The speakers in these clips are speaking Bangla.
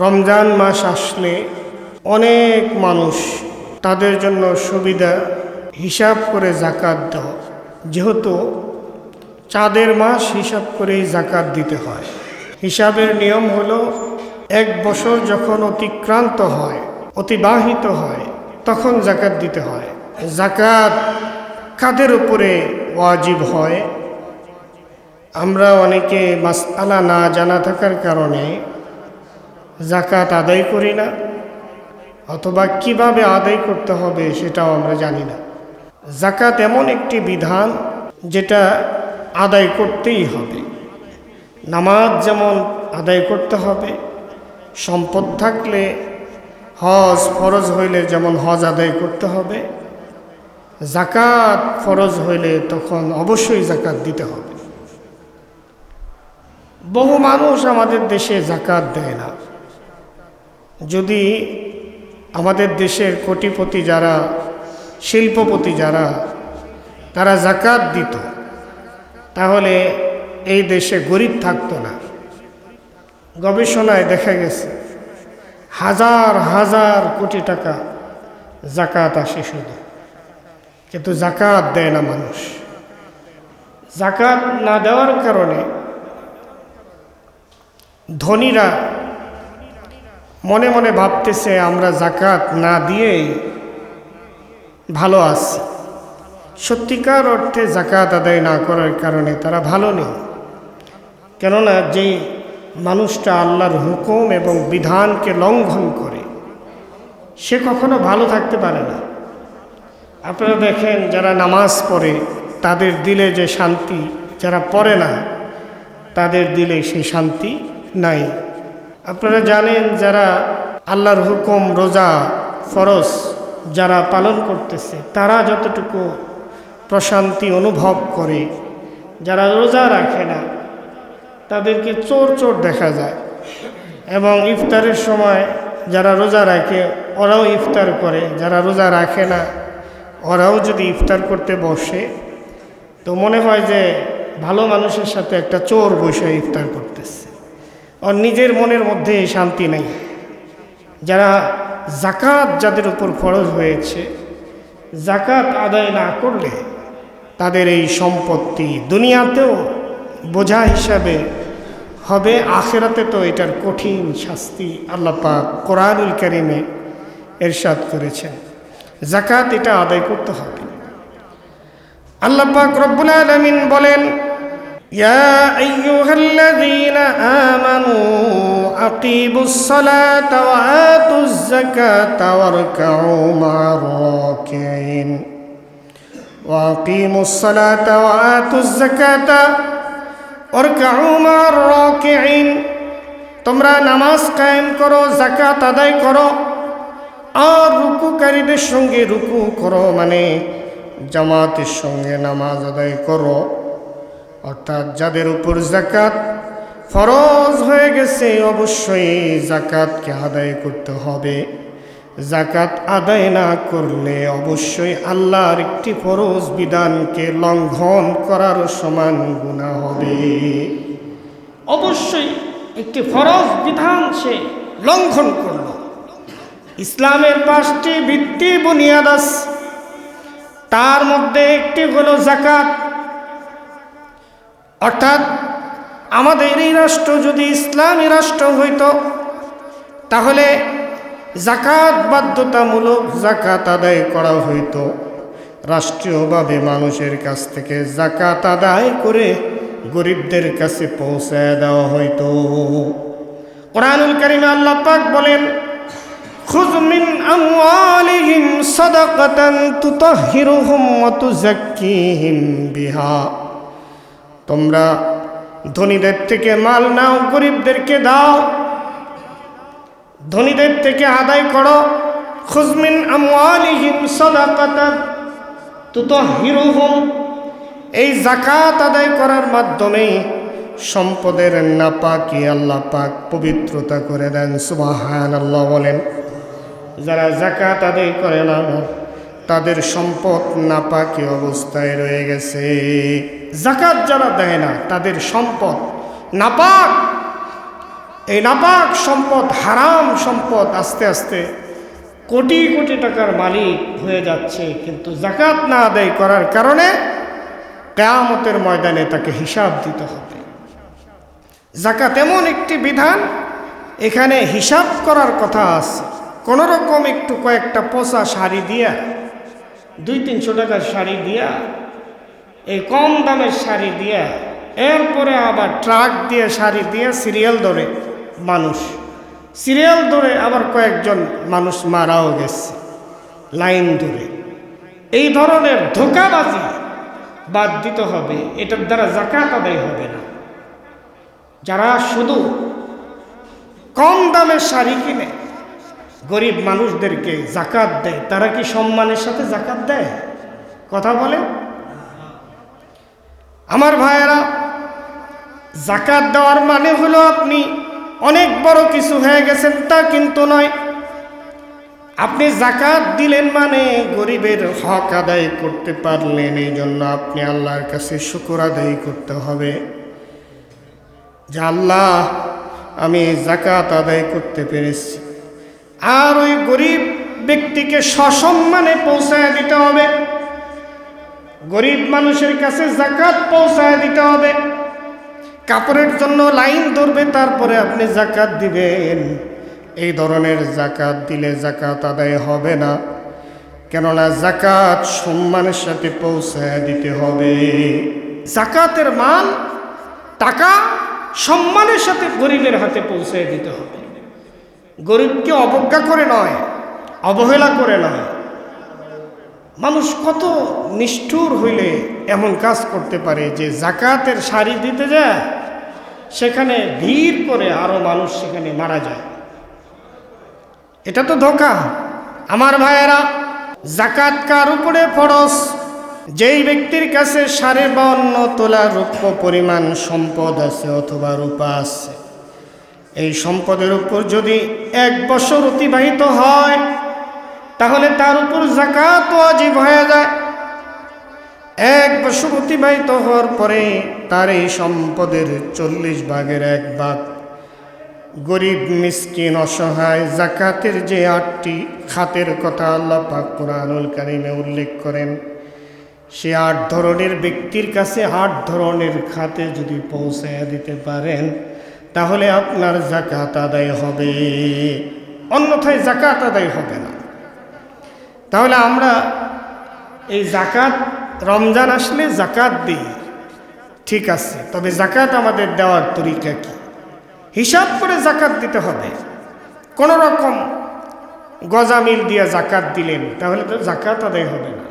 রমজান মাস আসলে অনেক মানুষ তাদের জন্য সুবিধা হিসাব করে জাকাত দেওয়া, যেহেতু চাঁদের মাস হিসাব করেই জাকাত দিতে হয়। হিসাবের নিয়ম হলো এক বছর যখন অতিক্রান্ত হয়, অতিবাহিত হয়, তখন জাকাত দিতে হয়। জাকাত কাদের উপরে ওয়াজিব হয়? আমরা অনেকে মাসআলা না জানা থাকার কারণে জাকাত আদায় করি না, অথবা কিভাবে আদায় করতে হবে সেটাও আমরা জানি না। জাকাত এমন একটি বিধান যেটা আদায় করতেই হবে। নামাজ যেমন আদায় করতে হবে, সম্পদ থাকলে হজ ফরজ হইলে যেমন হজ আদায় করতে হবে, জাকাত ফরজ হইলে তখন অবশ্যই জাকাত দিতে হবে। বহু মানুষ আমাদের দেশে জাকাত দেয় না। যদি আমাদের দেশের কোটিপতি যারা, শিল্পপতি যারা, তারা জাকাত দিত, তাহলে এই দেশে গরিব থাকতো না। গবেষণায় দেখা গেছে হাজার হাজার কোটি টাকা জাকাত আসে শুধু, কিন্তু জাকাত দেয় না মানুষ। জাকাত না দেওয়ার কারণে ধনীরা মনে মনে ভাবতেছে আমরা জাকাত না দিয়েই ভালো আছি। সত্যিকার অর্থে জাকাত আদায় না করার কারণে তারা ভালো নেই। কেননা যেই মানুষটা আল্লাহর হুকুম এবং বিধানকে লঙ্ঘন করে, সে কখনো ভালো থাকতে পারে না। আপনারা দেখেন যারা নামাজ পড়ে তাদের দিলে যে শান্তি, যারা পড়ে না তাদের দিলে সেই শান্তি নাই। আপনারা জানেন যারা আল্লাহর হুকুম, রোজা ফরজ যারা পালন করতেছে, তারা যতটুকু প্রশান্তি অনুভব করে, যারা রোজা রাখে না তাদেরকে চোর চোর দেখা যায়। এবং ইফতারের সময় যারা রোজা রাখে ওরাও ইফতার করে, যারা রোজা রাখে না ওরাও যদি ইফতার করতে বসে তো মনে হয় যে ভালো মানুষের সাথে একটা চোর বসে ইফতার করতেছে, আর নিজের মনের মধ্যে শান্তি নেই। যারা জাকাত যাদের উপর ফরজ হয়েছে, জাকাত আদায় না করলে তাদের এই সম্পত্তি দুনিয়াতেও বোঝা হিসাবে হবে, আখিরাতে তো এটার কঠিন শাস্তি আল্লাহ পাক কোরআনুল কারীমে ইরশাদ করেছেন। জাকাত এটা আদায় করতে হবে। আল্লাহ পাক রব্বুল আলামিন বলেন, ইয়া আইয়ুহাল্লাযীনা আমানু আকিমুস সালাতা ওয়া আতুজ যাকাতা ওয়ারকাউ মা'আর রাকিঈন ওয়া আকিমুস সালাতা ওয়া আতুজ যাকাতা ওয়ারকাউ মা'আর রাকিঈন। তোমরা নামাজ কায়েম করো, যাকাত আদায় করো, আর রুকুকারীদের সঙ্গে রুকু করো, মানে জামাতের সঙ্গে নামাজ আদায় করো। অর্থাৎ যাদের উপর যাকাত ফরজ হয়ে গেছে অবশ্যই যাকাতকে আদায় করতে হবে। যাকাত আদায় না করলে অবশ্যই আল্লাহর একটি ফরজ বিধানকে লঙ্ঘন করার সমান গুনাহ হবে। অবশ্যই একটি ফরজ বিধান সে লঙ্ঘন করল। ইসলামের 5টি ভিত্তি বুনিয়াদ আছে, তার মধ্যে একটি হলো যাকাত। অর্থাৎ আমাদের এই রাষ্ট্র যদি ইসলামী রাষ্ট্র হইত তাহলে যাকাত বাধ্যতামূলক, যাকাত আদায় করা হইত। রাষ্ট্রীয়ভাবে মানুষের কাছ থেকে যাকাত আদায় করে গরিবদের কাছে পৌঁছায় দেওয়া হইত। কোরআনুল কারীমে আল্লাহ পাক বলেন, খুয মিন আমওয়ালিহিম সাদাকাতান তুতাহহিরুহুম ওয়া তুযাক্কিহিম বিহা। তোমরা ধনীদের থেকে মাল নাও, গরিবদেরকে দাও, ধনীদের থেকে আদায় করো। খুয মিন আমওয়ালিহিম সাদাকাতান তুতাহহিরুহুম, এই যাকাত আদায় করার মাধ্যমে সম্পদের নাপাকি আল্লাহ পাক পবিত্রতা করে দেন। সুবহানাল্লাহ বলেন। যারা যাকাত আদায় করে না তাদের সম্পদ নাপাকি অবস্থায় রয়ে গেছে। যাকাত যারা দেয় না তাদের সম্পদ নাপাক। এই নাপাক সম্পদ, হারাম সম্পদ আস্তে আস্তে কোটি কোটি টাকার মালিক হয়ে যাচ্ছে, কিন্তু যাকাত না আদায় করার কারণে কিয়ামতের ময়দানে তাকে হিসাব দিতে হবে। যাকাত এমন একটি বিধান, এখানে হিসাব করার কথা আছে। কোনো রকম একটু কয়েকটা পচা শাড়ি দিয়া, 200-300 টাকার শাড়ি দিয়া, এই কম দামের শাড়ি দিয়া, এরপরে আবার ট্রাক দিয়ে শাড়ি দিয়ে সিরিয়াল ধরে মানুষ, সিরিয়াল ধরে আবার কয়েকজন মানুষ মারাও গেছে লাইন ধরে। এই ধরনের ধোঁকাবাজি বাদ দিতে হবে, এটার দ্বারা যাকাত আদায় হবে না। যারা শুধু কম দামের শাড়ি কিনে গরিব মানুষদেরকে যাকাত দেয়, তারা কি সম্মানের সাথে যাকাত দেয়? কথা বলে আমার ভাইয়েরা, যাকাত দেওয়ার মানে হলো আপনি অনেক বড় কিছু হয়ে গেছেন তা কিন্তু নয়। আপনি যাকাত দিলেন মানে গরিবের হক আদায় করতে পারলেন, এই জন্য আপনি আল্লাহর কাছে শুকর আদায় করতে হবে যে আল্লাহ আমি যাকাত আদায় করতে পেরেছি। আর ওই গরিব ব্যক্তিকে সসম্মানে পৌঁছায় দিতে হবে, গরিব মানুষের কাছে যাকাত পৌঁছায় দিতে হবে। কাপড়ের জন্য লাইন ধরবে, তারপরে আপনি যাকাত দিবেন, এই ধরনের যাকাত দিলে যাকাত আদায় হবে না। কেননা যাকাত সম্মানের সাথে পৌঁছায় দিতে হবে। যাকাতের মাল, টাকা সম্মানের সাথে গরিবের হাতে পৌঁছায় দিতে হবে। গরিবকে অবজ্ঞা করে নয়, অবহেলা করে নয়। মানুষ কত নিষ্ঠুর হইলে এমন কাজ করতে পারে যে যাকাতের শাড়ি দিতে যায়, সেখানে ভিড় করে আরো মানুষ সেখানে মারা যায়। এটা তো ধোঁকা। আমার ভাইয়েরা, যাকাত কার উপরে ফরজ? যেই ব্যক্তির কাছে 52.5 তোলা রূপ্য পরিমাণ সম্পদ আছে অথবা রূপা আছে, এই সম্পদের উপর যদি 1 বছর অতিবাহিত হয় তাহলে তার উপর যাকাত ওয়াজিব হয়ে যায়। 1 বছর অতিবাহিত হওয়ার পরে তার এই সম্পদের 40 ভাগের 1 ভাগ গরিব, মিসকিন, অসহায়, যাকাতের যে 8টি খাতের কথা আল্লাহ পাক কুরআনুল কারীমে উল্লেখ করেন, সে 8 ধরনের ব্যক্তির কাছে 8 ধরনের খাতে যদি পৌঁছায় দিতে পারেন তাহলে আপনার যাকাত আদায় হবে, অন্যথায় যাকাত আদায় হবে না। তাহলে আমরা এই যাকাত, রমজান আসলে যাকাত দিই, ঠিক আছে, তবে যাকাত আমাদের দেওয়ার তরিকা কি? হিসাব করে যাকাত দিতে হবে। কোনো রকম গজামিল দিয়ে যাকাত দিলেন তাহলে তো যাকাত আদায় হবে না।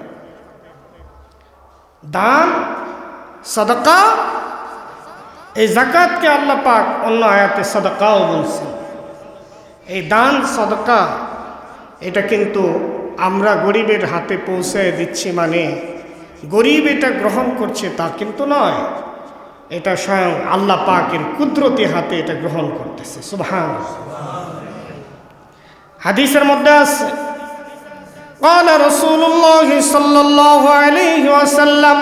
দান, সাদাকা, এই যাকাতকে আল্লাহ পাক অন্য আয়াতে সাদাকাও বলছেন। এই দান সাদাকা এটা কিন্তু আমরা গরিবের হাতে পৌঁছে দিচ্ছি মানে গরিব এটা গ্রহণ করছে তা কিন্তু নয়, এটা স্বয়ং আল্লাহ পাকের কুদরতি হাতে এটা গ্রহণ করতেছে। সুবহানাল্লাহ। হাদিসের মধ্যে আছে, قال رسول الله صلى الله عليه وسلم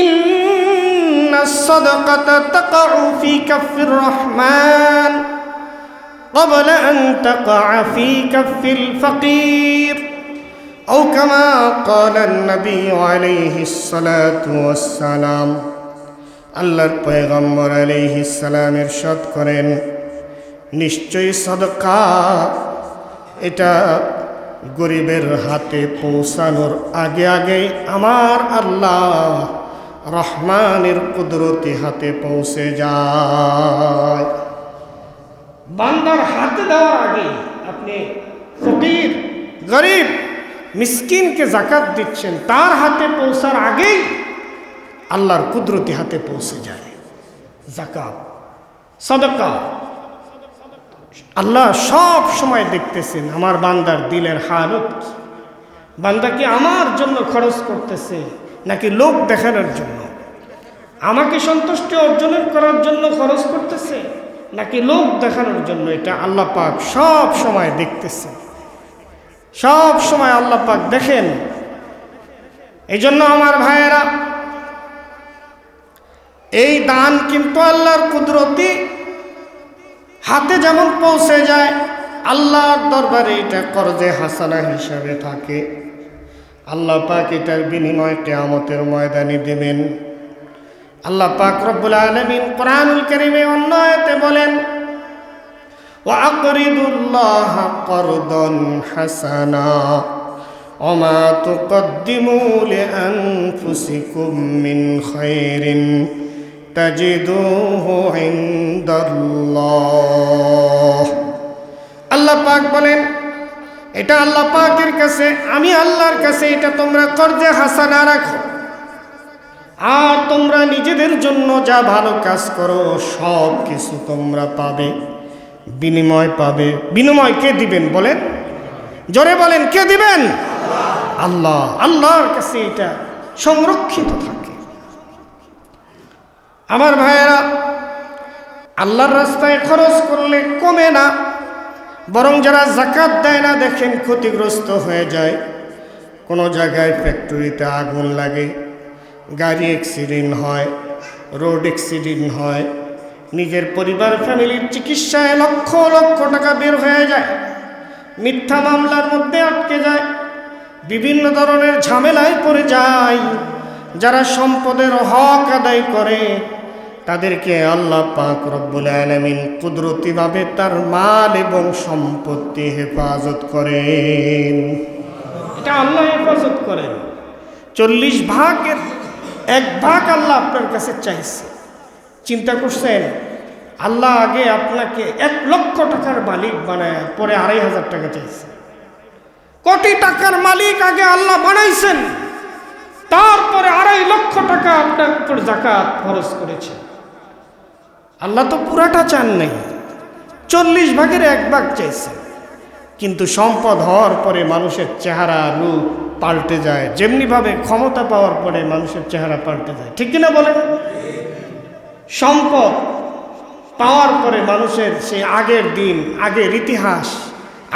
إن الصدقة تقع في كف الرحمن قبل أن تقع في كف الفقير أو كما قال النبي عليه الصلاة والسلام। আল্লাহর পয়গম্বর আলাইহিস সালাম ইরশাদ করেন, নিশ্চয়ই সাদকা এটা গরিবের হাতে পৌঁছানোর আগে আগে আমার আল্লাহ রহমানের কুদরতি হাতে পৌঁছে যায়। বান্দার হাতে দেওয়ার আগে আপনি ফকির, গরিব, মিসকিনকে যাকাত দিচ্ছেন, তার হাতে পৌঁছার আগেই আল্লাহর কুদরতি হাতে পৌঁছে যায় যাকাত, সাদাকা। আল্লাহ সব সময় দেখতেছেন আমার বান্দার দিলের হালত। বান্দা কি আমার জন্য খরচ করতেছে নাকি লোক দেখানোর জন্য? আমাকে সন্তুষ্টি অর্জনের করার জন্য খরচ করতেছে নাকি লোক দেখানোর জন্য? এটা আল্লাহ পাক সব সময় দেখতেছে, সব সময় আল্লাহ পাক দেখেন। এই জন্য আমার ভাইয়েরা, এই দান কিন্তু আল্লাহর কুদরতি, হাতে যেমন পৌঁছে যায়, আল্লাহর দরবারে এটা কর্জে হাসানা হিসাবে থাকে। আল্লাহ পাক এটার বিনিময় কিয়ামতের ময়দানে দেবেন। আল্লাহ পাক রব্বুল আলামিন কোরআনুল কারীমে অন্য আয়াতে বলেন, ওয়া আকরিদুল্লাহা করদান হাসানা ওয়া মা তুকদ্দিমু লিআনফুসিকুম মিন খায়রিন তাজিদুহু ইনদাল্লাহ। আল্লাহ পাক বলেন, এটা আল্লাহ পাকের কাছে, আমি আল্লাহর কাছে এটা তোমরা কর্জে হাসানা রাখো, আর তোমরা নিজেদের জন্য যা ভালো কাজ করো সব কিছু তোমরা পাবে, বিনিময় পাবে। বিনিময় কে দিবেন বলেন? জোরে বলেন, কে দিবেন? আল্লাহ। আল্লাহর কাছে এটা সংরক্ষিত থাকে। আমার ভাইয়েরা, আল্লাহর রাস্তায় খরচ করলে কমে না, বরং যারা যাকাত দেয় না দেখেন ক্ষতিগ্রস্ত হয়ে যায়। কোনো জায়গায় ফ্যাক্টরিতে আগুন লাগে, গাড়ি অ্যাক্সিডেন্ট হয়, রোড অ্যাক্সিডেন্ট হয়, নিজের পরিবার ফ্যামিলির চিকিৎসায় লক্ষ লক্ষ টাকা বের হয়ে যায়, মিথ্যা মামলার মধ্যে আটকে যায়, বিভিন্ন ধরনের ঝামেলায় পড়ে যায়। যারা সম্পদের হক আদায় করে তাদেরকে আল্লাহ পাক রব্বুল আলামিন কুদরতিভাবে তার মাল এবং সম্পত্তি হেফাজত করেন। এটা আল্লাহ হেফাজত করেন। 40 ভাগের 1 ভাগ আল্লাহ আপনার কাছে চাইছে। চিন্তা করছেন, আল্লাহ আগে আপনাকে 1 লক্ষ টাকার মালিক বানায় পরে 2,500 টাকা চাইছে। কোটি টাকার মালিক আগে আল্লাহ বানাইছেন, তারপরে 2.5 লক্ষ টাকা আপনার উপর যাকাত খরচ করেছেন। আল্লাহ তো পুরাটা চান নাই, 40 ভাগের 1 ভাগ চাইছে। কিন্তু সম্পদ হওয়ার পরে মানুষের চেহারা রূপ পাল্টে যায়, যেমনিভাবে ক্ষমতা পাওয়ার পরে মানুষের চেহারা পাল্টে যায়। ঠিক কিনা বলেন? সম্পদ পাওয়ার পরে মানুষের সেই আগের দিন, আগের ইতিহাস,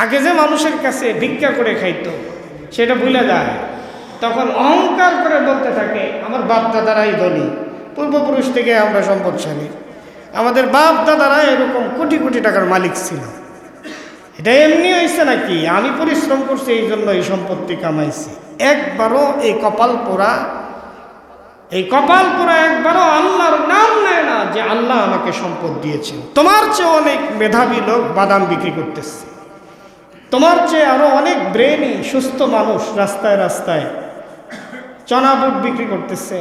আগে যে মানুষের কাছে ভিক্ষা করে খাইতো সেটা ভুলে যায়। তখন অহংকার করে বলতে থাকে, আমার বাপ দাদারাই ধনী, পূর্বপুরুষ থেকে আমরা সম্পদশালী, আমাদের বাপ দাদারা এরকম কোটি কোটি টাকার মালিক ছিল। এটা এমনি হয়েছে নাকি? আমি পরিশ্রম করছি এই জন্য এই সম্পত্তি কামাইছি। একবারও এই কপাল পোড়া একবারও আল্লাহর নাম নেয় না যে আল্লাহ আমাকে সম্পদ দিয়েছেন। তোমার চেয়ে অনেক মেধাবী লোক বাদাম বিক্রি করতেছে, তোমার চেয়ে আরো অনেক ব্রেনি সুস্থ মানুষ রাস্তায় রাস্তায় চনা বুট বিক্রি করতেছে,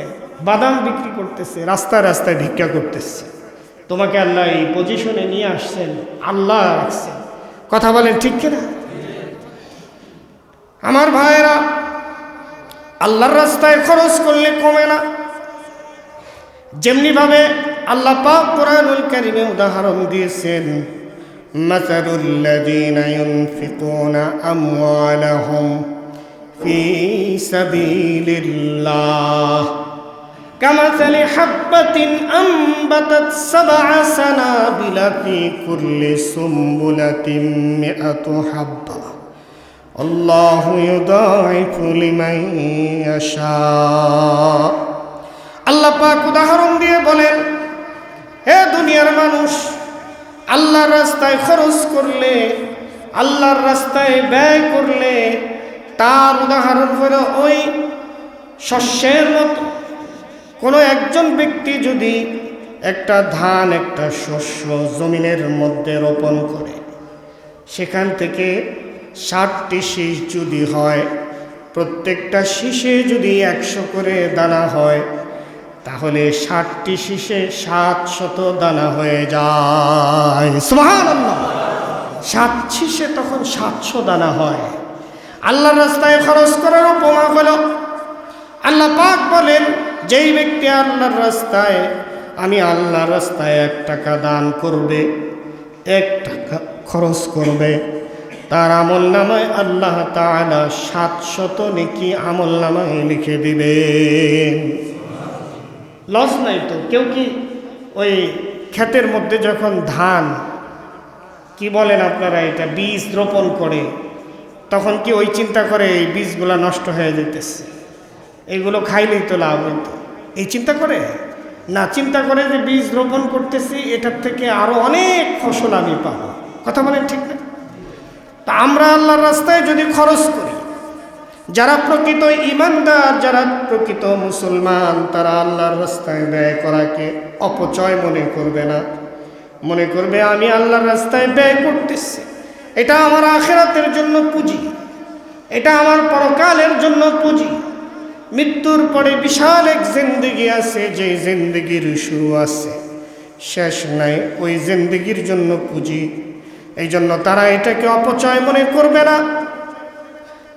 বাদাম বিক্রি করতেছে, রাস্তায় রাস্তায় ভিক্ষা করতেছে। তোমাকে আল্লাহ এই পজিশনে নিয়ে আসছেন, আল্লাহ রাখছেন। কথা বলেন ঠিক কিনা? আমার ভাইয়েরা, আল্লাহর রাস্তায় খরচ করলে কমে না। যেমনি ভাবে আল্লাহ পাক কোরআনুল কারীমে উদাহরণ দিয়েছেন, মাসালুল লাযীনা ইউনফিকুনা আমওয়ালাহুম ফি সাবিলিল্লাহ কামাসালি হাব্বাতিন আনবাতাত সাবআ সানাবিলা ফি কুল্লি সুমবুলাতিন মিআতু হাব্বা আল্লাহু ইউদাইফু লিমান ইয়াশা। আল্লাহ পাক উদাহরণ দিয়ে বলেন, হে দুনিয়ার মানুষ, আল্লাহর রাস্তায় খরচ করলে, আল্লাহর রাস্তায় ব্যয় করলে তার উদাহরণ হলো ওই শস্যের মতো। কোনো একজন ব্যক্তি যদি একটা ধান, একটা শস্য জমিনের মধ্যে রোপণ করে, সেখান থেকে 60টি শীষ যদি হয়, প্রত্যেকটা শীষে যদি 100 করে দানা হয়, তাহলে 60টি শীষে 700 দানা হয়ে যায়। সুবহানাল্লাহ! 7 শীষে তখন 700 দানা হয়। আল্লাহর রাস্তায় খরচ করার উপমা হলো, আল্লাহ পাক বলেন, যেই ব্যক্তি আল্লাহর রাস্তায়, আমি আল্লাহর রাস্তায় 1 টাকা দান করবে, 1 টাকা খরচ করবে, তার আমলনামায় আল্লাহ তাআলা 700 নেকি আমলনামায় লিখে দিবেন। লস নাই তো। কেউ কি ওই ক্ষেতের মধ্যে যখন ধান, কি বলেন আপনারা, এটা বীজ রোপণ করে, তখন কি ওই চিন্তা করে এই বীজগুলো নষ্ট হয়ে যেতেছে, এইগুলো খাইলেই তো লাভ হইতো, এই চিন্তা করে? না, চিন্তা করে যে বীজ রোপণ করতেছি, এটার থেকে আরো অনেক ফসল আমি পাবো। কথা বলেন ঠিক না? তা আমরা আল্লাহর রাস্তায় যদি খরচ করি, যারা প্রকৃত ঈমানদার, যারা প্রকৃত মুসলমান, তারা আল্লাহর রাস্তায় ব্যয় করাকে অপচয় মনে করবে না। মনে করবে আমি আল্লাহর রাস্তায় ব্যয় করতেছি, এটা আমার আখিরাতের জন্য পুঁজি, এটা আমার পরকালের জন্য পুঁজি। মৃত্যুর পরে বিশাল এক জিন্দেগি আছে, যে জিন্দেগির শুরু আছে, শেষ নাই, ওই জিন্দেগির জন্য পুঁজি। এই জন্য তারা এটাকে অপচয় মনে করবে না,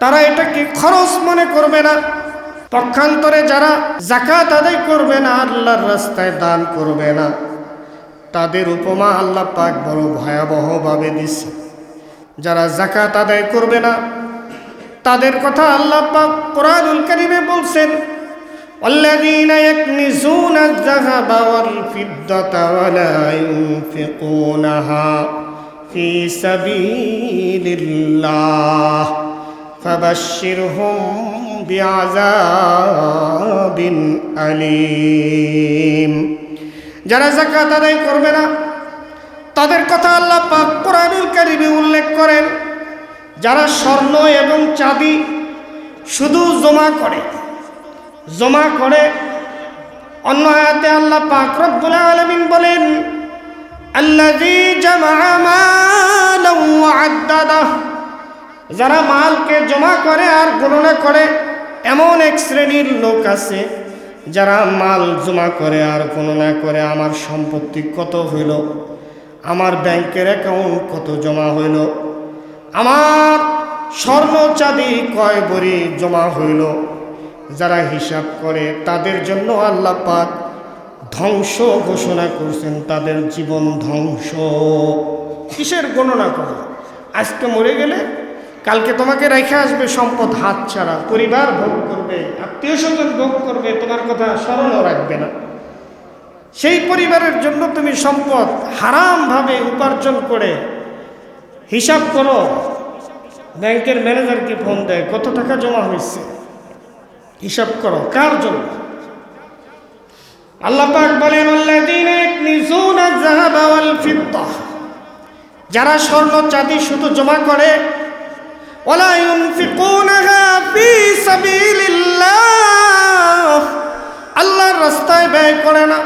তারা এটাকে খরচ মনে করবে না। পক্ষান্তরে যারা যাকাত আদায় করবে না, আল্লাহর রাস্তায় দান করবে না, তাদের উপমা আল্লাহ পাক বড় ভয়াবহভাবে দিচ্ছে। যারা যাকাত আদায় করবে না, তাদের কথা আল্লাহ পাক কোরআনুল কারীমে বলছেন, ওয়াল্লাযীনা ইয়াকনিজুনা আয-যাহাবা ওয়াল ফিদ্দাতা ওয়া লা ইউনফিকুনাহা ফী সাবীলিল্লাহ ফাবাশশিরহুম বিআযাবিন আলীম। যারা যাকাত আদায় করবে না, তাদের কথা আল্লাহ পাক কোরআনুল কারীমে উল্লেখ করেন। যারা স্বর্ণ এবং চাঁদি শুধু জমা করে, অন্য আয়াতে আল্লাহ পাক রব্বুল আলামিন বলেন, আল্লাযী জামাআ মালান ওয়া আদ্দাদাহ। যারা মালকে জমা করে আর গণনা করে, এমন এক শ্রেণীর লোক আছে যারা মাল জমা করে আর গণনা করে, আমার সম্পত্তি কত হইল, আমার ব্যাংকের অ্যাকাউন্ট কত জমা হইল, আমার স্বর্ণ চাঁদি কয় ভরি জমা হইল। যারা হিসাব করে, তাদের জন্য আল্লাহ পাক ধ্বংস ঘোষণা করছেন, তাদের জীবন ধ্বংস। কিসের গণনা করো? আজকে মরে গেলে কালকে তোমাকে রেখে আসবে সম্পদ হাত ছাড়া, পরিবার ভোগ করবে, আত্মীয় স্বজন ভোগ করবে, তোমার কথা স্মরণও রাখবে না। সেই পরিবারের জন্য তুমি সম্পদ হারামভাবে উপার্জন করে হিসাব করো, ব্যাংকের ম্যানেজারকে ফোন দেয়, কত টাকা জমা হয়েছে, হিসাব করো, কার জন্য? আল্লাহ পাক বলেন, আল্লাযীনা ইয়াকনিজুনা আয-যাহাবা ওয়াল ফিদ্দাহ। যারা স্বর্ণ চাঁদি শুধু জমা করে, ওয়ালা ইউনফিকুনাহা ফী সাবিলিল্লাহ, আল্লাহর রাস্তায় ব্যয় করে না,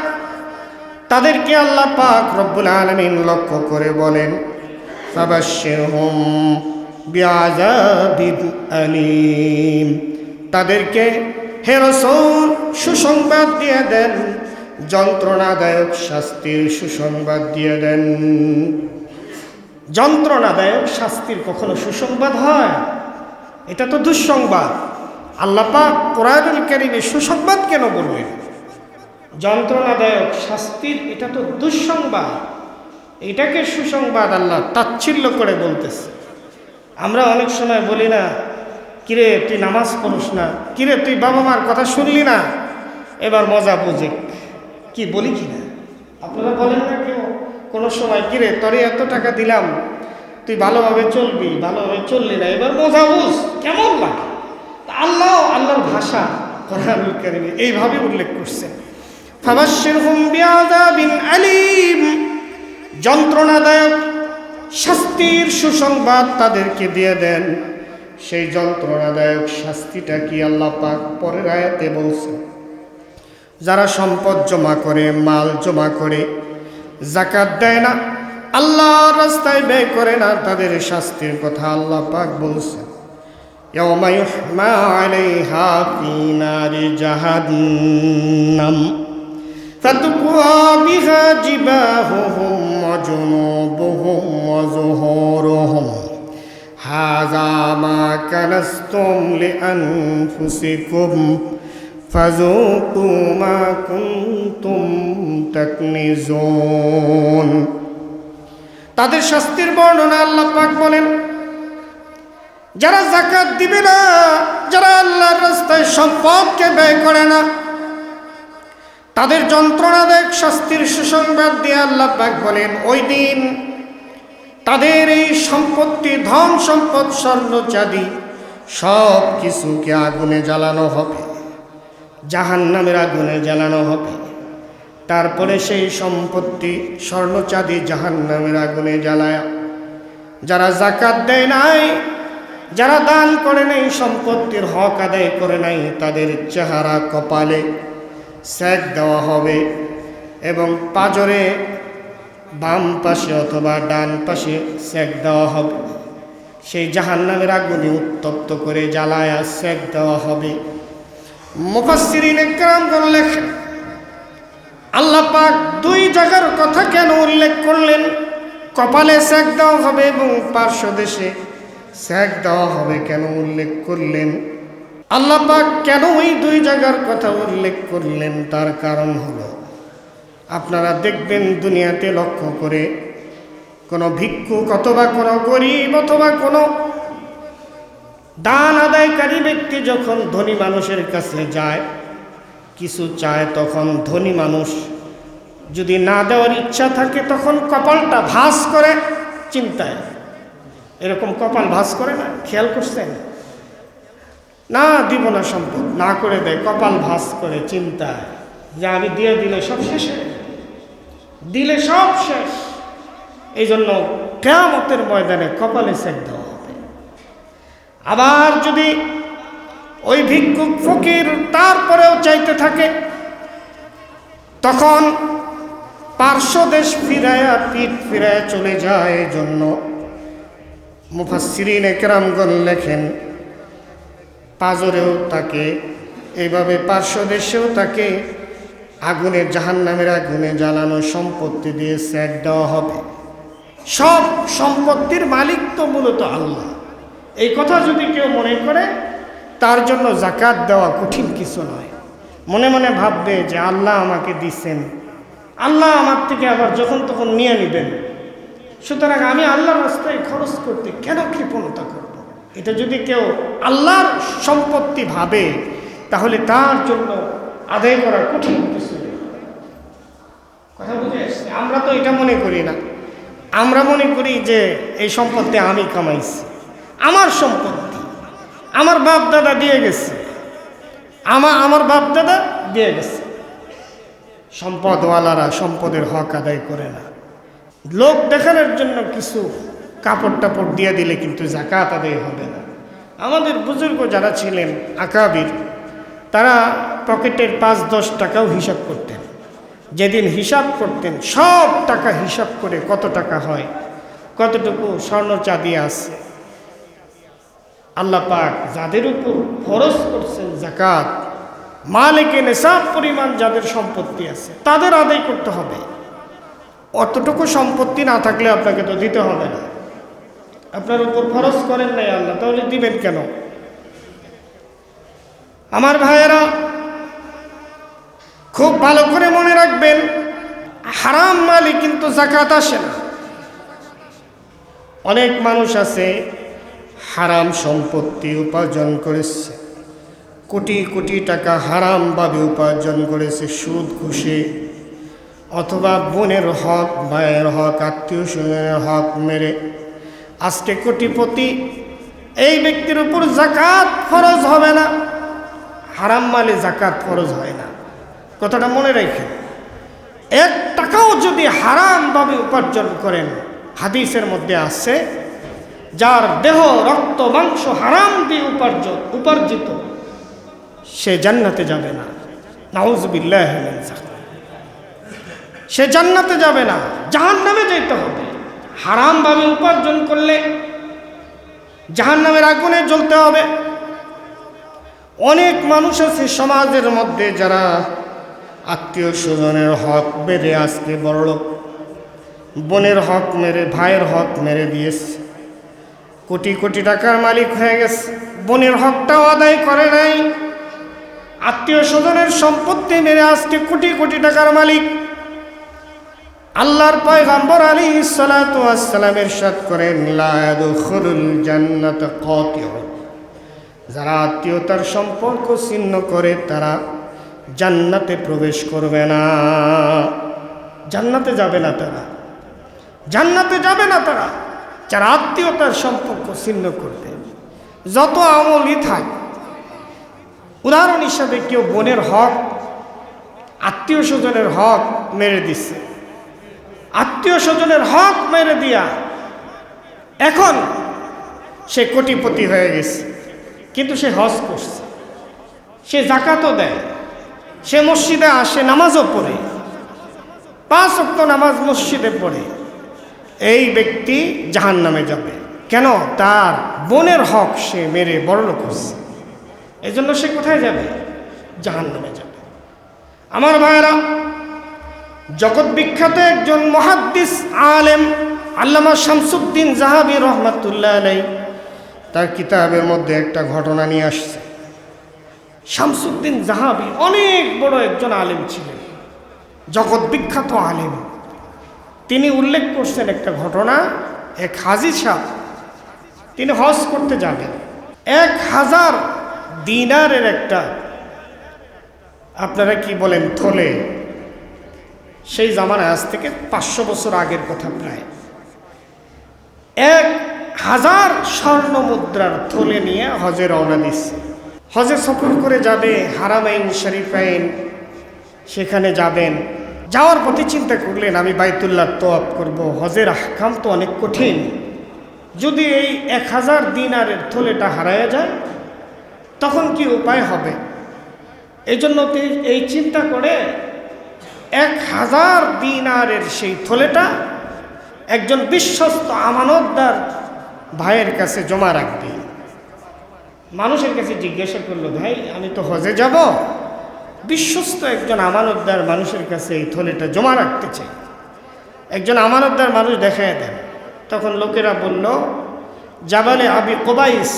তাদেরকে আল্লাহ পাক রব্বুল আলামিন লক্ষ্য করে বলেন, ফাবাশশিরহুম বিআযাবিন আলীম। তাদেরকে হে রাসূল সুসংবাদ দিয়ে দেন, যন্ত্রণাদায়ক শাস্তির সুসংবাদ দিয়ে দেন। যন্ত্রণাদায়ক শাস্তির কখনো সুসংবাদ হয়? এটা তো দুঃসংবাদ। আল্লাহ পাক কোরআনুল কারীমে সুসংবাদ কেন বললেন? যন্ত্রণাদায়ক শাস্তির এটা তো দুঃসংবাদ, এটাকে সুসংবাদ আল্লাহ তাচ্ছিল্য করে বলতেছে। আমরা অনেক সময় বলি না, কিরে তুই নামাজ পড়িস না, কিরে তুই বাবা মার কথা শুনলি না, এবার মজা বুঝে, কি বলি কি না? আপনারা বলেন না কেউ কোনো সময়, কিরে তোরে এত টাকা দিলাম, তুই ভালোভাবে চলবি, ভালোভাবে চললি না, এবার মজা বুঝ, কেমন লাগে? আল্লাহর ভাষা কোরআনুল কারীমে এইভাবে উল্লেখ করছেন, ফাবাশশিরহুম বিআযাবিন আলীম। যন্ত্রণাদায়ক শাস্তির সুসংবাদ তাদেরকে দিয়ে দেন। সেই যন্ত্রণাদায়ক শাস্তিটা কি আল্লাহ পাক পরের আয়াতে বলছেন। যারা সম্পদ জমা করে, মাল জমা করে, যাকাত দেয় না, আল্লাহর রাস্তায় ব্যয় করে না, তাদের শাস্তির কথা আল্লাহ পাক বলছেন, ইয়াওমা ইউহমা আলাইহা ফী নারি জাহান্নাম ফাতুকওয়া বিহা জিবাহুহুম ওয়া জুনুবুহুম ওয়া যুহুরুহুম হাযা মা কানাসতুম লিআনফুসিকুম ফাযুকু মা কুনতুম তাকনিজুন। তাদের শাস্তির বর্ণনা আল্লাহ পাক বলেন, যারা যাকাত দিবে না, যারা আল্লাহর রাস্তায় সম্পদকে ব্যয় করে না, তাদের যন্ত্রণাদায়ক শাস্তির সুসংবাদ দিয়ে আল্লাহ পাক বলেন, ওই দিন তাদের এই সম্পত্তি, ধন সম্পদ, স্বর্ণ চাঁদি সব কিছুকে আগুনে জ্বালানো হবে, জাহান্নামের আগুনে জ্বালানো হবে। তারপরে সেই সম্পত্তি স্বর্ণ চাঁদি জাহান্নামের আগুনে জ্বালায়া, যারা যাকাত দেয় নাই, যারা দান করে নাই, সম্পত্তির হক আদায় করে নাই, তাদের চেহারা কপালে সেক দেওয়া হবে এবং পাজরে বাম পাশে অথবা ডান পাশে সেক দেওয়া হবে। সেই জাহান্নামের আগুনে উত্তপ্ত করে জ্বালায়া সেক দেওয়া হবে। মুফাসসিরিনে কেরামগণ লেখেন, আল্লাহ পাক দুই জায়গার কথা কেন উল্লেখ করলেন? কপালে সেক দেওয়া হবে এবং পার্শ্বদেশে সেক দেওয়া হবে কেন উল্লেখ করলেন? আল্লাহ পাক কেন ওই দুই জায়গার কথা উল্লেখ করলেন? তার কারণ হলো, আপনারা দেখবেন দুনিয়াতে লক্ষ্য করে কোনো ভিক্ষুক অথবা কোনো গরিব অথবা কোনো দান আদায়কারী ব্যক্তি যখন ধনী মানুষের কাছে যায়, কিছু চায়, তখন ধনী মানুষ যদি না দেওয়ার ইচ্ছা থাকে তখন কপালটা ভাঁজ করে চিন্তায়। এরকম কপাল ভাঁজ করে না, খেয়াল করছেন? না দিব না সম্পদ, না করে দেয়, কপাল ভাঁজ করে চিন্তায় যে আমি দিয়ে দিলে সব শেষ, দিলে সব শেষ। এই জন্য কিয়ামতের ময়দানে কপালে সেক দেওয়া হবে। আবার যদি ওই ভিক্ষুক ফকির তারপরেও চাইতে থাকে, তখন পার্শ্বদেশ ফিরায়া, পিঠ ফিরায়া চলে যায়। এই জন্য মুফাসসিরিনে কেরামগণ লেখেন, পাজরেও তাকে এইভাবে, পার্শ্বদেশেও তাকে আগুনে, জাহান্নামের আগুনে জ্বালানো সম্পত্তি দিয়ে সেক দেওয়া হবে। সব সম্পত্তির মালিক তো মূলত আল্লাহ। এই কথা যদি কেউ মনে করে, তার জন্য যাকাত দেওয়া কঠিন কিছু নয়। মনে মনে ভাববে যে আল্লাহ আমাকে দিচ্ছেন, আল্লাহ আমার থেকে আবার যখন তখন নিয়ে নেবেন, সুতরাং আমি আল্লাহর রাস্তায় খরচ করতে কেন কৃপণতা করব? এটা যদি কেউ আল্লাহর সম্পত্তি ভাবে, তাহলে তার জন্য আদায় করা কঠিন কিছু। কথা বুঝে আসছে? আমরা তো এটা মনে করি না। আমরা মনে করি যে এই সম্পত্তি আমি কামাইছি, আমার সম্পত্তি, আমার বাপ দাদা দিয়ে গেছে, আমার বাপ দাদা দিয়ে গেছে। সম্পদওয়ালারা সম্পদের হক আদায় করে না। লোক দেখানোর জন্য কিছু কাপড় টাপড় দিয়ে দিলে কিন্তু যাকাত আদায় হবে না। আমাদের বুজুর্গ যারা ছিলেন আকাবির, তারা পকেটের 5-10 টাকাও হিসাব করতেন। যেদিন হিসাব করতেন, সব টাকা হিসাব করে কত টাকা হয়, কতটুকু স্বর্ণ চাঁদি আছে। আল্লাহ পাক যাদের উপর ফরজ করছেন যাকাত, মালিকে নেশাব পরিমাণ যাদের সম্পত্তি আছে, তাদের আদায় করতে হবে। অতটুকু সম্পত্তি না থাকলে আপনাকে তো দিতে হবে না। আপনার উপর ফরজ করেন নাই আল্লাহ, তাহলে দিবেন কেন? আমার ভাইয়েরা, খুব ভালো করে মনে রাখবেন, হারাম মালে কিন্তু যাকাত আসে না। অনেক মানুষ আছে হারাম সম্পত্তি উপার্জন করেছে, কোটি কোটি টাকা হারামভাবে উপার্জন করেছে, সুদ ঘুষে অথবা বোনের হক, ভাইয়ের হক, আত্মীয় স্বজনের হক মেরে আজকে কোটিপতি। এই ব্যক্তির উপর যাকাত ফরজ হবে না। হারাম মালে যাকাত ফরজ হয় না, কথাটা মনে রাখেন। 1 টাকাও যদি হারামভাবে উপার্জন করেন, হাদিসের মধ্যে আছে, যার দেহ রক্ত মাংস হারাম দিয়ে উপার্জিত, সে জান্নাতে যাবে না। নাউযুবিল্লাহি মিন যালিক। সে জান্নাতে যাবে না, জাহান্নামে যেতে হবে। হারামভাবে উপার্জন করলে জাহান্নামের আগুনে জ্বলতে হবে। অনেক মানুষ আছে সমাজের মধ্যে যারা আত্মীয় স্বজনের হক মেরে আজকে বড়লোক, বোনের হক মেরে, ভাইয়ের হক মেরে দিয়েছে, কোটি কোটি টাকার মালিক হয়ে গেছে। বোনের হকটাও আদায় করে নাই, আত্মীয় স্বজনের সম্পত্তি মেরে আজকে কোটি কোটি টাকার মালিক। আল্লাহর পয়গম্বর আলাইহিস সালাতু ওয়াস সালাম ইরশাদ করেন, লা ইয়াদখুলুল জান্নাত কাতিউ। যারা আত্মীয়তার সম্পর্ক ছিন্ন করে তারা জান্নাতে প্রবেশ করবে না, জান্নাতে যাবে না তারা, জান্নাতে যাবে না তারা। যারা আত্মীয়তার সম্পর্ক ছিন্ন করবে, যত আমলই থাক। উদাহরণ হিসাবে কেউ বোনের হক, আত্মীয় স্বজনের হক মেরে দিছে, আত্মীয় স্বজনের হক মেরে দিয়া এখন সে কোটিপতি হয়ে গেছে। কিন্তু সে হজ করছে, সে জাকাতও দেয়, সে মসজিদে আসে, নামাজও পড়ে, 5 ওয়াক্ত নামাজ মসজিদে পড়ে। এই ব্যক্তি জাহান্নামে যাবে। কেন? তার বোনের হক সে মেরে বড়লোক করছে, এই জন্য সে কোথায় যাবে? জাহান্নামে যাবে। আমার ভাইয়েরা, জগৎ বিখ্যাত একজন মুহাদ্দিস আলেম আল্লামা শামসুদ্দিন জাহাবী রহমাতুল্লাহ আলাইহি তার কিতাবের মধ্যে একটা ঘটনা নিয়ে আসছে। শামসুদ্দিন জাহাবী অনেক বড় একজন আলেম ছিলেন, জগৎ বিখ্যাত আলেম। তিনি উল্লেখ করছেন একটা ঘটনা। এক হাজী সাহেব, তিনি হজ করতে যাবেন। 1000 দিনারের একটা, আপনারা কি বলেন, থলে। সেই জামানায়, আজ থেকে 500 বছর আগের কথা প্রায়, 1000 স্বর্ণ মুদ্রার থলে নিয়ে হজে রওনা দিচ্ছে। হজে সফর করে যাবে, হারামাইন শরীফাইন সেখানে যাবেন। যাওয়ার পথে চিন্তা করলেন, আমি বাইতুল্লাহ তওয়াফ করব। হজের আহকাম তো অনেক কঠিন, যদি এই 1000 দিনারের থলেটা হারায়া যায় তখন কি উপায় হবে? এই জন্য এই চিন্তা করে 1000 দিনারের সেই থলেটা একজন বিশ্বস্ত আমানতদার ভাইয়ের কাছে জমা রাখবে। মানুষের কাছে জিজ্ঞাসা করলো, ভাই আমি তো হজে যাব, বিশ্বস্ত একজন আমানতদার মানুষের কাছে এই থলেটা জমা রাখতে চাই, একজন আমানতদার মানুষ দেখায় দেন। তখন লোকেরা বলল, জাবালে আবি কোবাইস,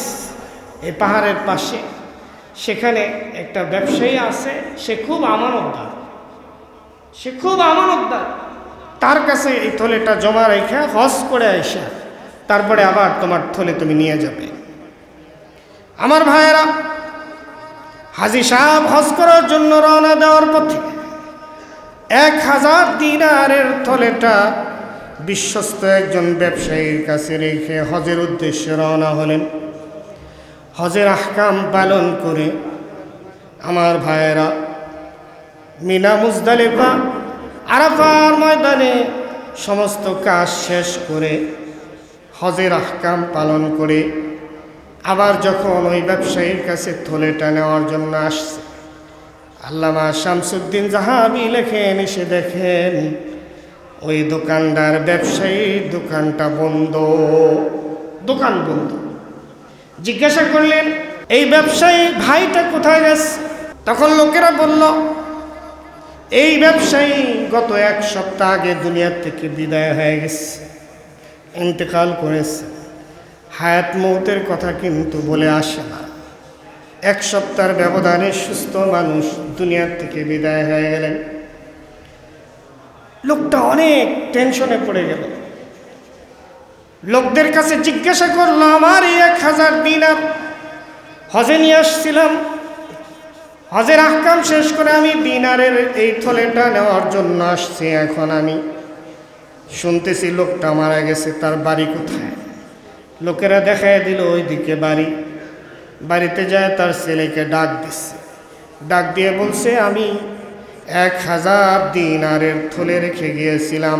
এই পাহাড়ের পাশে, সেখানে একটা ব্যবসায়ী আছে, সে খুব আমানতদার, তার কাছে এই থলেটা জমা রেখে হজ করে আইসা তারপরে আবার তোমার থলে তুমি নিয়ে যাবে। আমার ভাইয়েরা, হাজী সাহেব হজ করার জন্য রওনা দেওয়ার পথে 1000 দিনারের থলেটা বিশ্বস্ত একজন ব্যবসায়ীর কাছে রেখে হজের উদ্দেশ্যে রওনা হলেন। হজের আহকাম পালন করে আমার ভাইয়েরা মিনা, মুজদালিফা, আরাফার ময়দানে সমস্ত কাজ শেষ করে হজের আহকাম পালন করে আবার যখন ওই ব্যবসায়ীর কাছে থলেটা নেওয়ার জন্য আসছে, আল্লামা শামসুদ্দিন জাহাবী লেখেন, এসে দেখেন ওই দোকানদার ব্যবসায়ীর দোকানটা বন্ধ, দোকান বন্ধ। জিজ্ঞাসা করলেন, এই ব্যবসায়ী ভাইটা কোথায় গেছে? তখন লোকেরা বলল, এই ব্যবসায়ী গত 1 সপ্তাহ আগে দুনিয়ার থেকে বিদায় হয়ে গেছে, ইন্তেকাল করেছে। হায়াত মৌতের কথা কিন্তু বলে আসে না। 1 সপ্তাহের ব্যবধানে সুস্থ মানুষ দুনিয়ার থেকে বিদায় হয়ে গেলেন। লোকটা অনেক টেনশনে পড়ে গেল। লোকদের কাছে জিজ্ঞাসা করলো, আমার এই 1000 দিনার হজে নিয়ে আসছিলাম, হজের আহকাম শেষ করে আমি দিনারের এই থলেটা নেওয়ার জন্য আসছি, এখন আমি শুনতেছি লোকটা মারা গেছে, তার বাড়ি কোথায়? লোকেরা দেখায় দিল ওইদিকে বাড়ি। বাড়িতে যায় তার ছেলেকে ডাক দিচ্ছে, ডাক দিয়ে বলছে, আমি 1000 দিনারের থলে রেখে গিয়েছিলাম,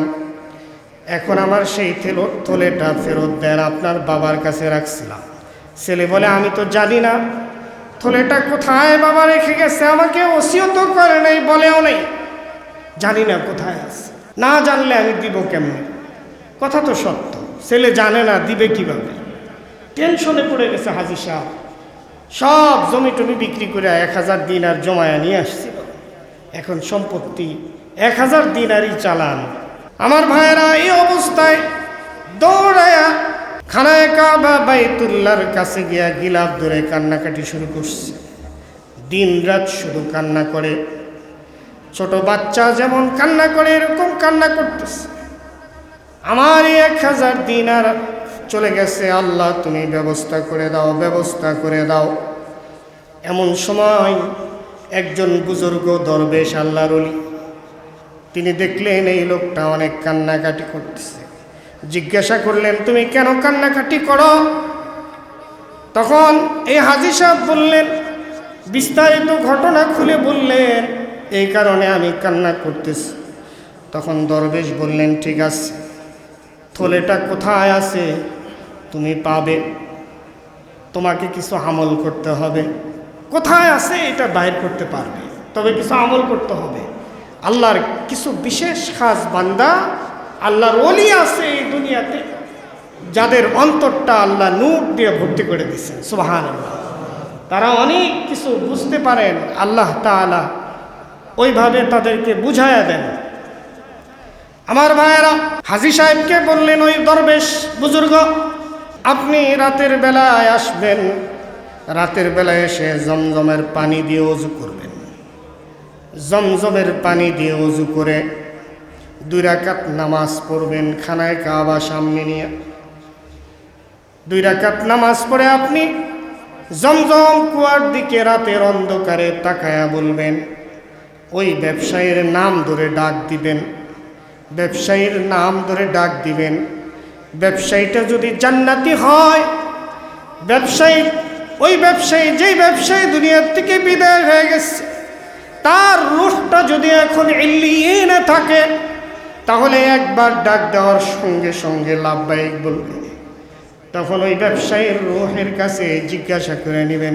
এখন আমার সেই থলেটা ফেরত দেন, আপনার বাবার কাছে রাখছিলাম। ছেলে বলে, আমি তো জানি না থলেটা কোথায় বাবা রেখে গেছে, আমাকে ওসিয়তও করে নাই, বলেও নেই, জানি না কোথায় আছে। না জানলে আমি দিব কেমনে? কথা তো সত্য, ছেলে জানে না, দিবে কিভাবে? টেনশনে পড়ে গেছে হাজী সাহেব। সব জমি টমি বিক্রি করে 1000 দিনার জমায়া নিয়ে আসছিল, এখন সম্পত্তি 1000 দিনারই চালান। আমার ভাইয়েরা, এই অবস্থায় দৌড়ায়া খানায়ে কাবা বাইতুল্লাহর কাছে গিয়া গিলাফ ধরে কান্নাকাটি শুরু করছে। দিন রাত শুধু কান্না করে, ছোট বাচ্চা যেমন কান্না করে এরকম কান্না করতেছে। আমার 1000 দিনার চলে গেছে, আল্লাহ তুমি ব্যবস্থা করে দাও, ব্যবস্থা করে দাও। এমন সময় একজন বুজুর্গ দরবেশ, আল্লাহর ওলি, তিনি দেখলেন এই লোকটা অনেক কান্নাকাটি করতেছে। জিজ্ঞাসা করলেন, তুমি কেন কান্নাকাটি করো? তখন এই হাজী সাহেব বললেন, বিস্তারিত ঘটনা খুলে বললেন, এই কারণে আমি কান্না করতেছি। তখন দরবেশ বললেন, ঠিক আছে, থলেটা কোথায় আছে তুমি পাবে, তোমাকে কিছু আমল করতে হবে। কোথায় আছে এটা বাইর করতে পারবে, তবে কিছু আমল করতে হবে। আল্লাহর কিছু বিশেষ খাস বান্দা, আল্লাহর ওলি আছে এই দুনিয়াতে, যাদের অন্তরটা আল্লাহ নূর দিয়ে ভর্তি করে দিচ্ছেন। সুবহানাল্লাহ। তারা অনেক কিছু বুঝতে পারেন, আল্লাহ তাআলা ওইভাবে তাদেরকে বুঝায়া দেন। আমার ভাইয়েরা, হাজী সাহেবকে বললেন ওই দরবেশ বুজুর্গ, আপনি রাতের বেলায় আসবেন, রাতের বেলায় এসে জমজমের পানি দিয়ে ওযু করবেন। জমজমের পানি দিয়ে ওযু করে 2 রাকাত নামাজ পড়বেন, খানায় কাবা সামনে নিয়ে 2 রাকাত নামাজ পড়ে আপনি জমজম কুয়ার দিকে রাতের অন্ধকারে তাকায়া বলবেন, ওই ব্যবসায়ীর নাম ধরে ডাক দিবেন, ব্যবসায়ীর নাম ধরে ডাক দিবেন। ব্যবসায়ীটা যদি জান্নাতি হয়, ওই ব্যবসায়ী যেই ব্যবসায়ী দুনিয়ার থেকে বিদায় হয়ে গেছে, তার রূহটা যদি এখন ইল্লিয়িনে থাকে, তাহলে একবার ডাক দেওয়ার সঙ্গে সঙ্গে লাব্বাইক বলবে। তখন ওই ব্যবসায়ীর রূহের কাছে জিজ্ঞাসা করে নেবেন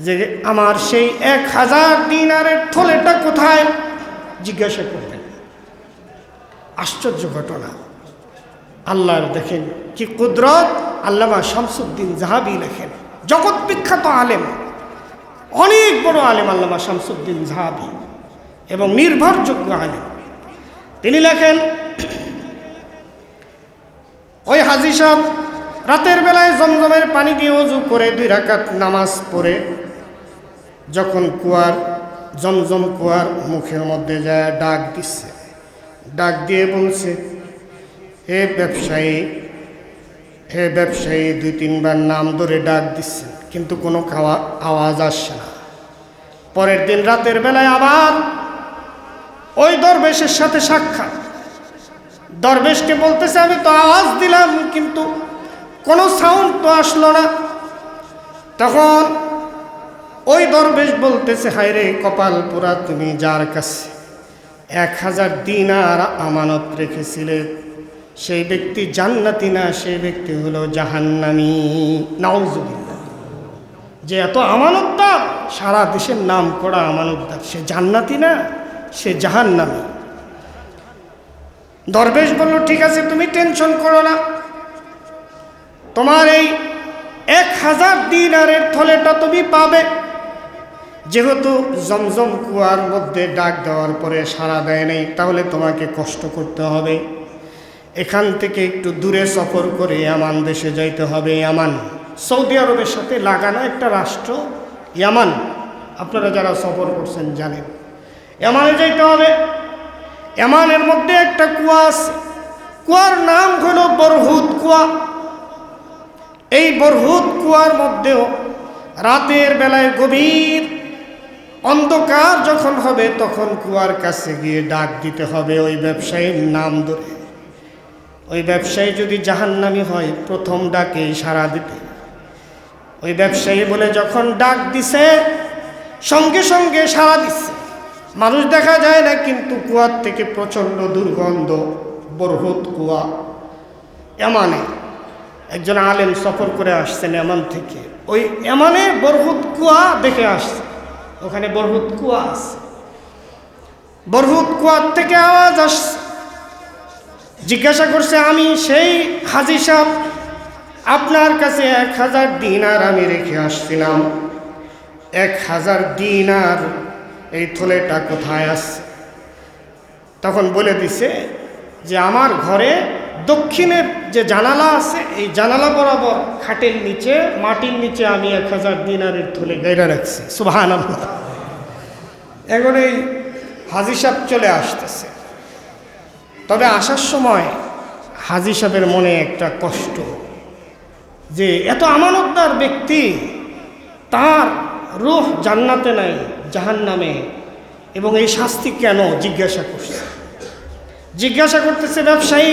যে আমার সেই 1000 দিনারের থলেটা কোথায়, জিজ্ঞাসা করবেন। আশ্চর্য ঘটনা। আল্লাহর দেখেন কি কুদরত। আল্লামা শামসুদ্দিন জাহাবি লেখেন, জগৎ বিখ্যাত আলেম, অনেক বড় আলেম আল্লামা শামসুদ্দিন জাহাবি, এবং নির্ভরযোগ্য আলেম। তিনি লেখেন, ওই হাজী সাহেব রাতের বেলায় জমজমের পানি দিয়ে ওযু করে 2 রাকাত নামাজ পড়ে যখন জমজম কুয়ার মুখের মধ্যে যায় ডাক দিচ্ছে, ডাক দিয়ে বলছে, হে ব্যবসায়ী, হে ব্যবসায়ী। 2-3 বার নাম ধরে ডাক দিচ্ছে, কিন্তু কোনো আওয়াজ আসছে না। পরের দিন রাতের বেলায় আবার ওই দরবেশের সাথে সাক্ষাৎ। দরবেশকে বলতেছে, আমি তো আওয়াজ দিলাম কিন্তু কোনো সাউন্ড তো আসলো না। তখন ওই দরবেশ বলতেছে, হায় রে কপাল পোড়া, তুমি যার কাছে 1000 দিনার আমানত রেখেছিলে, সেই ব্যক্তি জান্নাতি না, সেই ব্যক্তি হলো জাহান্নামী। নাউজুবিল্লাহ। যে এত আমানতদার, সারা দেশের নাম করা আমানতদার, সে জান্নাতি না, সে জাহান্নামী। দরবেশ বলল, ঠিক আছে, তুমি টেনশন করো না, তোমার এই 1000 দিনারের থলেটা তুমি পাবে। যেহেতু জমজম কুয়ার মধ্যে ডাক দেওয়ার পরে সাড়া দেয় নেই, তাহলে তোমাকে কষ্ট করতে হবে। এখান থেকে একটু দূরে সফর করে ইয়ামান দেশে যাইতে হবে। ইয়ামান সৌদি আরবের সাথে লাগানো একটা রাষ্ট্র ইয়ামান, আপনারা যারা সফর করছেন জানেন। ইয়ামানে যাইতে হবে। ইয়ামানের মধ্যে একটা কুয়া আছে, কুয়ার নাম হলো বরহুদ কুয়া। এই বরহুদ কুয়ার মধ্যেও রাতের বেলায় গভীর অন্ধকার যখন হবে, তখন কুয়ার কাছে গিয়ে ডাক দিতে হবে ওই ব্যবসায়ীর নাম ধরে। ওই ব্যবসায়ী যদি জাহান্নামী হয়, প্রথম ডাকে সাড়া দিতে। ওই ব্যবসায়ী বলে যখন ডাক দিছে, সঙ্গে সঙ্গে সাড়া দিচ্ছে। মানুষ দেখা যায় না, কিন্তু কুয়ার থেকে প্রচণ্ড দুর্গন্ধ। বরহুদ কুয়া ইয়ামানে, একজন আলেম সফর করে আসছেন ইয়ামান থেকে, ওই ইয়ামানে বরহুদ কুয়া দেখে আসছে। ওখানে বরহুদ কুয়া আছে, বরহুদ কুয়ার থেকে আওয়াজ আসছে। জিজ্ঞাসা করছে, আমি সেই হাজী সাহেব, আপনার কাছে 1000 দিনার আমি রেখে আসছিলাম, 1000 দিনার এই থলেটা কোথায় আছে? তখন বলে দিছে যে আমার ঘরে দক্ষিণের যে জানালা আছে, এই জানালা বরাবর খাটের নিচে, মাটির নিচে আমি 1000 দিনারের থলে গাইরা রাখছি। সুবহানাল্লাহ। এখন এই হাজী সাহেব চলে আসতেছে। তবে আসার সময় হাজী সাহেবের মনে একটা কষ্ট, যে এত আমানতদার ব্যক্তি, তার রূহ জান্নাতে নাই, জাহান্নামে, এবং এই শাস্তি কেন? জিজ্ঞাসা করতেছে, ব্যবসায়ী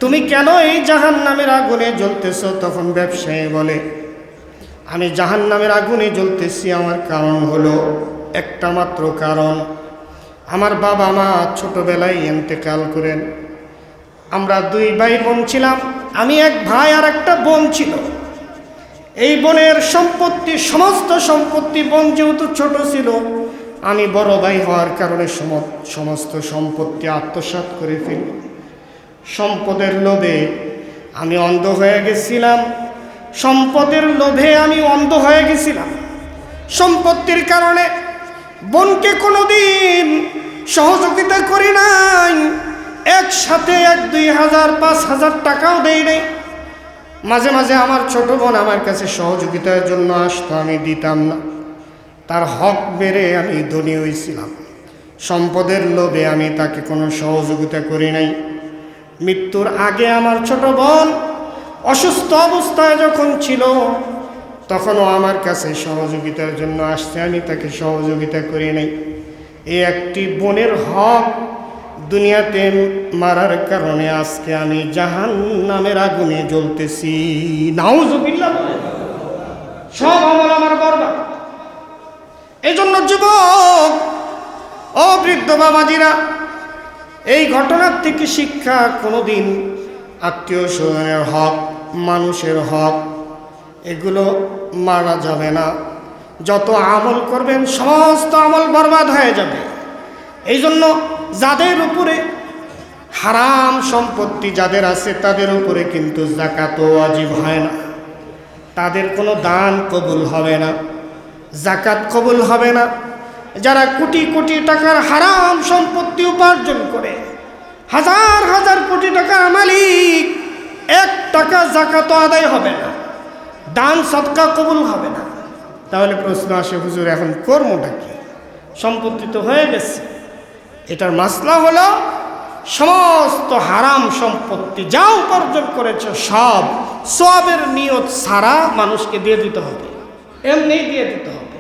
তুমি কেন এই জাহান্নামের আগুনে জ্বলতেছ? তখন ব্যবসায়ী বলে, আমি জাহান্নামের আগুনে জ্বলতেছি, আমার কারণ হলো একটা মাত্র কারণ, আমার বাবা মা ছোটবেলায় ইন্তেকাল করেন। আমরা দুই ভাই বোন ছিলাম, আমি এক ভাই আর একটা বোন ছিল। এই বোনের সম্পত্তি, সমস্ত সম্পত্তি, বোন যেহেতু ছোট ছিল, আমি বড় ভাই হওয়ার কারণে সমস্ত সম্পত্তি আত্মসাৎ করে ফেলি। সম্পদের লোভে আমি অন্ধ হয়ে গেছিলাম, সম্পদের লোভে আমি অন্ধ হয়ে গেছিলাম। সম্পত্তির কারণে বোনকে কোনোদিন সহযোগিতা করি নাই, একসাথে 1-2 হাজার 5,000 টাকাও দেই নাই। মাঝে মাঝে আমার ছোট বোন আমার কাছে সহযোগিতার জন্য আসতো, আমি দিতাম না। তার হক মেরে আমি ধনী হয়েছিলাম। সম্পদের লোভে আমি তাকে কোনো সহযোগিতা করি নাই। মৃত্যুর আগে আমার ছোট বোন অসুস্থ অবস্থায় যখন ছিল, তখনও আমার কাছে সহযোগিতার জন্য আসছে, আমি তাকে সহযোগিতা করি নাই। এই একটি বোনের হক দুনিয়াতে মারার কারণে আজকে আমি জাহান্নামের আগুনে জ্বলতেছি। নাউজুবিল্লাহ। সব আমল আমার বরবাদ। এই জন্য যুবক ও বৃদ্ধ বাবাজিরা, এই ঘটনার থেকে শিক্ষা, কোনোদিন আত্মীয় স্বজনের হক, মানুষের হক, এগুলো মারা যাবে না। যত আমল করবেন সমস্ত আমল বরবাদ হয়ে যাবে। এই জন্য যাদের উপরে হারাম সম্পত্তি যাদের আছে, তাদের উপরে কিন্তু যাকাত ওয়াজিব হয় না, তাদের কোনো দান কবুল হবে না, যাকাত কবুল হবে না। যারা কোটি কোটি টাকার হারাম সম্পত্তি উপার্জন করে, হাজার হাজার কোটি টাকার মালিক, 1 টাকা যাকাত আদায় হবে না, দান সদকা কবুল হবে না। তাহলে প্রশ্ন আসে, হুজুর এখন কর্মটা কি? সম্পত্তি তো হয়ে গেছে। এটার মাসলা হলো সমস্ত হারাম সম্পত্তি যা উপার্জন করেছে সব সওয়াবের নিয়ত ছাড়া মানুষকে দিয়ে দিতে হবে, এমনি দিয়ে দিতে হবে।